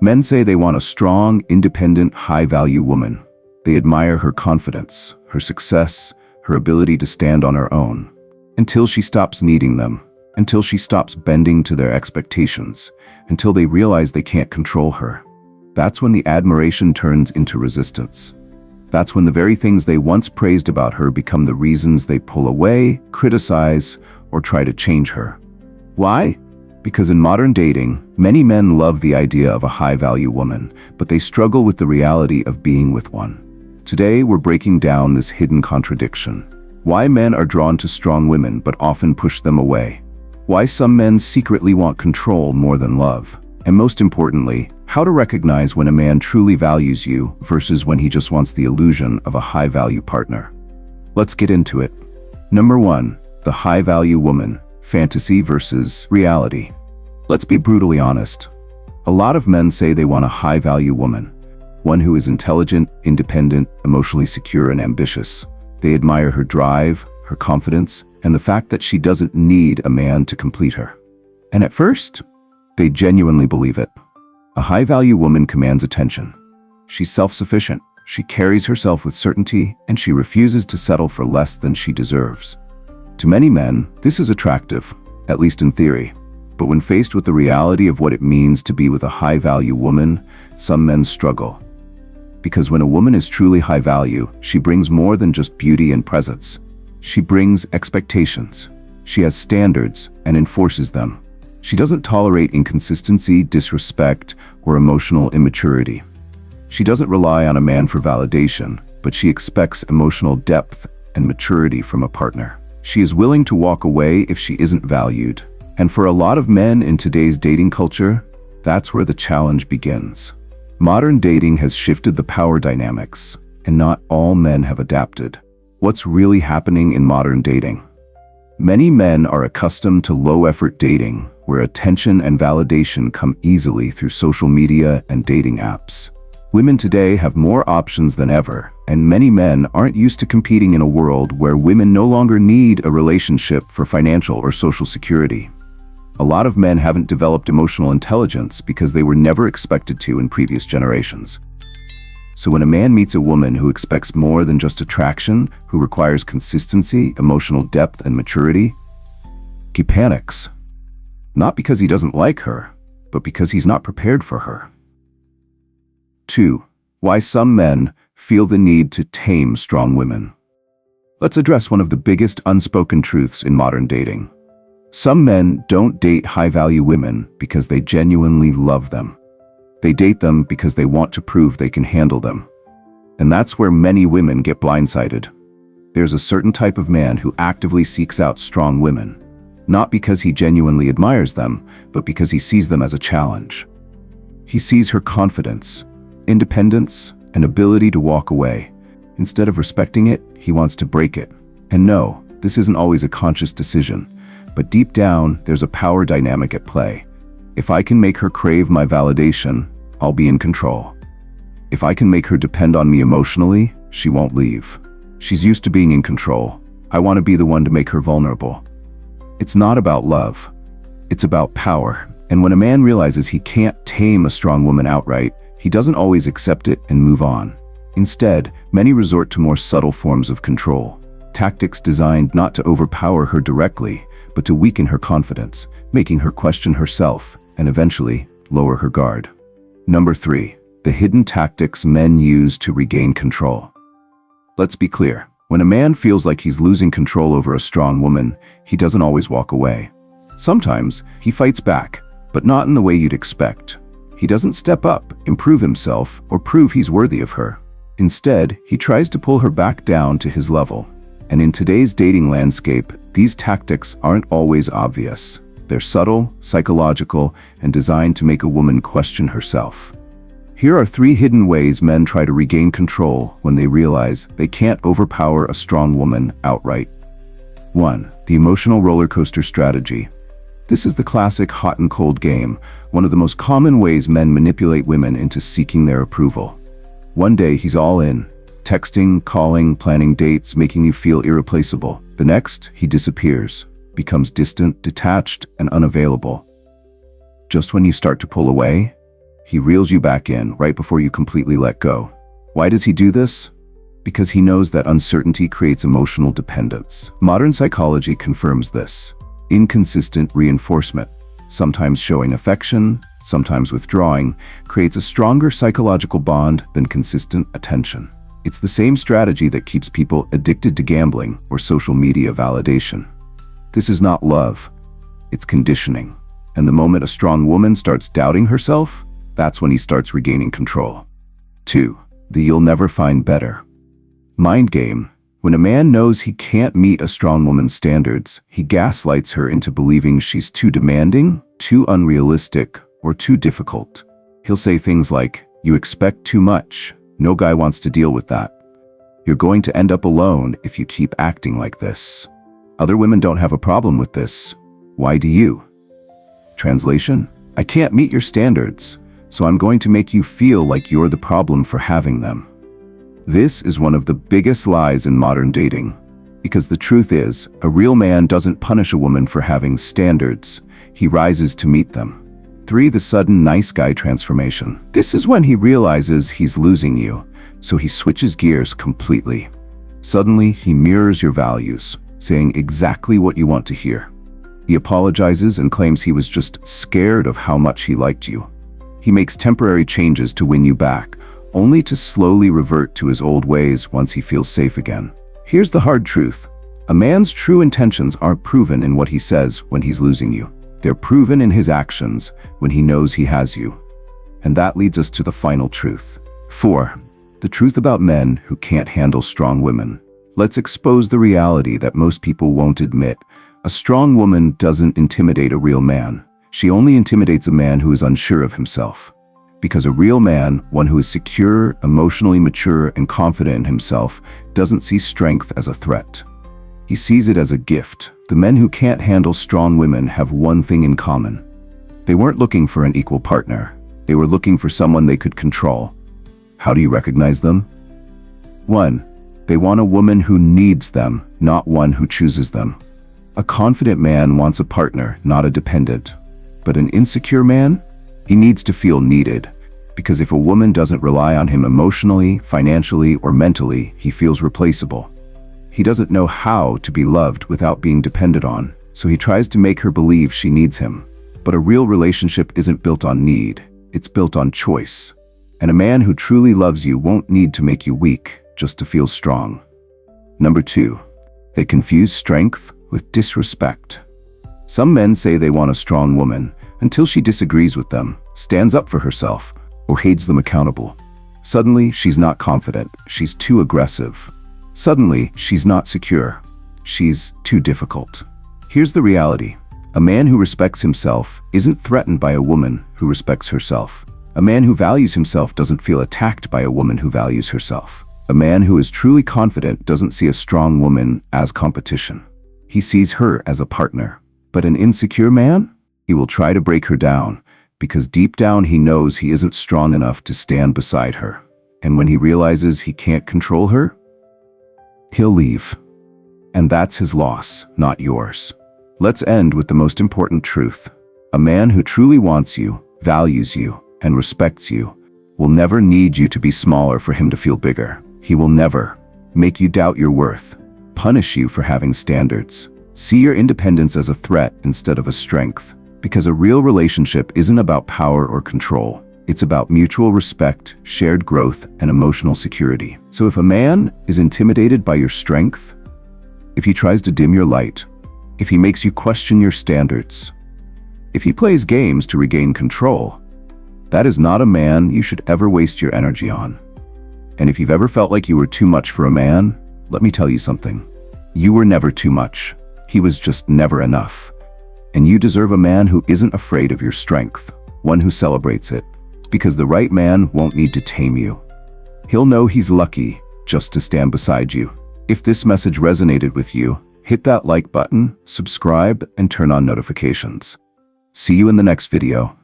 Men say they want a strong, independent, high-value woman. They admire her confidence, her success, her ability to stand on her own. Until she stops needing them, until she stops bending to their expectations, until they realize they can't control her. That's when the admiration turns into resistance. That's when the very things they once praised about her become the reasons they pull away, criticize, or try to change her. Why? Because in modern dating, many men love the idea of a high-value woman, but they struggle with the reality of being with one. Today, we're breaking down this hidden contradiction. Why men are drawn to strong women but often push them away. Why some men secretly want control more than love. And most importantly, how to recognize when a man truly values you versus when he just wants the illusion of a high-value partner. Let's get into it. Number 1. The high-value woman. Fantasy versus reality. Let's be brutally honest. A lot of men say they want a high-value woman. One who is intelligent, independent, emotionally secure, and ambitious. They admire her drive, her confidence, and the fact that she doesn't need a man to complete her. And at first, they genuinely believe it. A high-value woman commands attention. She's self-sufficient, she carries herself with certainty, and she refuses to settle for less than she deserves. To many men, this is attractive, at least in theory. But when faced with the reality of what it means to be with a high-value woman, some men struggle. Because when a woman is truly high value, she brings more than just beauty and presence. She brings expectations. She has standards and enforces them. She doesn't tolerate inconsistency, disrespect, or emotional immaturity. She doesn't rely on a man for validation, but she expects emotional depth and maturity from a partner. She is willing to walk away if she isn't valued. And for a lot of men in today's dating culture, that's where the challenge begins. Modern dating has shifted the power dynamics, and not all men have adapted. What's really happening in modern dating? Many men are accustomed to low-effort dating, where attention and validation come easily through social media and dating apps. Women today have more options than ever, and many men aren't used to competing in a world where women no longer need a relationship for financial or social security. A lot of men haven't developed emotional intelligence because they were never expected to in previous generations. So when a man meets a woman who expects more than just attraction, who requires consistency, emotional depth, and maturity, he panics. Not because he doesn't like her, but because he's not prepared for her. 2. Why some men feel the need to tame strong women. Let's address one of the biggest unspoken truths in modern dating. Some men don't date high-value women because they genuinely love them. They date them because they want to prove they can handle them. And that's where many women get blindsided. There's a certain type of man who actively seeks out strong women, not because he genuinely admires them, but because he sees them as a challenge. He sees her confidence, independence, and ability to walk away. Instead of respecting it, he wants to break it. And no, this isn't always a conscious decision. But deep down, there's a power dynamic at play. If I can make her crave my validation, I'll be in control. If I can make her depend on me emotionally, she won't leave. She's used to being in control. I want to be the one to make her vulnerable. It's not about love. It's about power. And when a man realizes he can't tame a strong woman outright, he doesn't always accept it and move on. Instead, many resort to more subtle forms of control. Tactics designed not to overpower her directly, but to weaken her confidence, making her question herself, and eventually lower her guard. Number 3. The hidden tactics men use to regain control. Let's be clear. When a man feels like he's losing control over a strong woman, he doesn't always walk away. Sometimes, he fights back, but not in the way you'd expect. He doesn't step up, improve himself, or prove he's worthy of her. Instead, he tries to pull her back down to his level. And in today's dating landscape, these tactics aren't always obvious. They're subtle, psychological, and designed to make a woman question herself. Here are 3 hidden ways men try to regain control when they realize they can't overpower a strong woman outright. 1. The emotional roller coaster strategy. This is the classic hot and cold game, one of the most common ways men manipulate women into seeking their approval. One day he's all in. Texting, calling, planning dates, making you feel irreplaceable. The next, he disappears, becomes distant, detached, and unavailable. Just when you start to pull away, He reels you back in right before you completely let go. Why does he do this? Because he knows that uncertainty creates emotional dependence. Modern psychology confirms this. Inconsistent reinforcement, sometimes showing affection, sometimes withdrawing, creates a stronger psychological bond than consistent attention. It's the same strategy that keeps people addicted to gambling or social media validation. This is not love, it's conditioning. And the moment a strong woman starts doubting herself, that's when he starts regaining control. 2. The you'll never find better. Mind game. When a man knows he can't meet a strong woman's standards, he gaslights her into believing she's too demanding, too unrealistic, or too difficult. He'll say things like, "You expect too much. No guy wants to deal with that. You're going to end up alone if you keep acting like this. Other women don't have a problem with this. Why do you?" Translation: I can't meet your standards, so I'm going to make you feel like you're the problem for having them. This is one of the biggest lies in modern dating. Because the truth is, a real man doesn't punish a woman for having standards. He rises to meet them. 3. The sudden nice guy transformation. This is when he realizes he's losing you, so he switches gears completely. Suddenly, he mirrors your values, saying exactly what you want to hear. He apologizes and claims he was just scared of how much he liked you. He makes temporary changes to win you back, only to slowly revert to his old ways once he feels safe again. Here's the hard truth. A man's true intentions aren't proven in what he says when he's losing you. They're proven in his actions when he knows he has you. And that leads us to the final truth. 4. The truth about men who can't handle strong women. Let's expose the reality that most people won't admit. A strong woman doesn't intimidate a real man. She only intimidates a man who is unsure of himself. Because a real man, one who is secure, emotionally mature, and confident in himself, doesn't see strength as a threat. He sees it as a gift. The men who can't handle strong women have one thing in common. They weren't looking for an equal partner. They were looking for someone they could control. How do you recognize them? 1. They want a woman who needs them, not one who chooses them. A confident man wants a partner, not a dependent. But an insecure man? He needs to feel needed. Because if a woman doesn't rely on him emotionally, financially, or mentally, he feels replaceable. He doesn't know how to be loved without being depended on, so he tries to make her believe she needs him. But a real relationship isn't built on need, it's built on choice. And a man who truly loves you won't need to make you weak just to feel strong. 2. They confuse strength with disrespect. Some men say they want a strong woman until she disagrees with them, stands up for herself, or holds them accountable. Suddenly, she's not confident, she's too aggressive. Suddenly, she's not secure, she's too difficult. Here's the reality. A man who respects himself isn't threatened by a woman who respects herself. A man who values himself doesn't feel attacked by a woman who values herself. A man who is truly confident doesn't see a strong woman as competition. He sees her as a partner. But an insecure man? He will try to break her down, because deep down he knows he isn't strong enough to stand beside her. And when he realizes he can't control her, he'll leave. And that's his loss, not yours. Let's end with the most important truth. A man who truly wants you, values you, and respects you will never need you to be smaller for him to feel bigger. He will never make you doubt your worth, punish you for having standards. See your independence as a threat instead of a strength. Because a real relationship isn't about power or control. It's about mutual respect, shared growth, and emotional security. So if a man is intimidated by your strength, if he tries to dim your light, if he makes you question your standards, if he plays games to regain control, that is not a man you should ever waste your energy on. And if you've ever felt like you were too much for a man, let me tell you something. You were never too much. He was just never enough. And you deserve a man who isn't afraid of your strength, one who celebrates it. Because the right man won't need to tame you. He'll know he's lucky just to stand beside you. If this message resonated with you, hit that like button, subscribe, and turn on notifications. See you in the next video.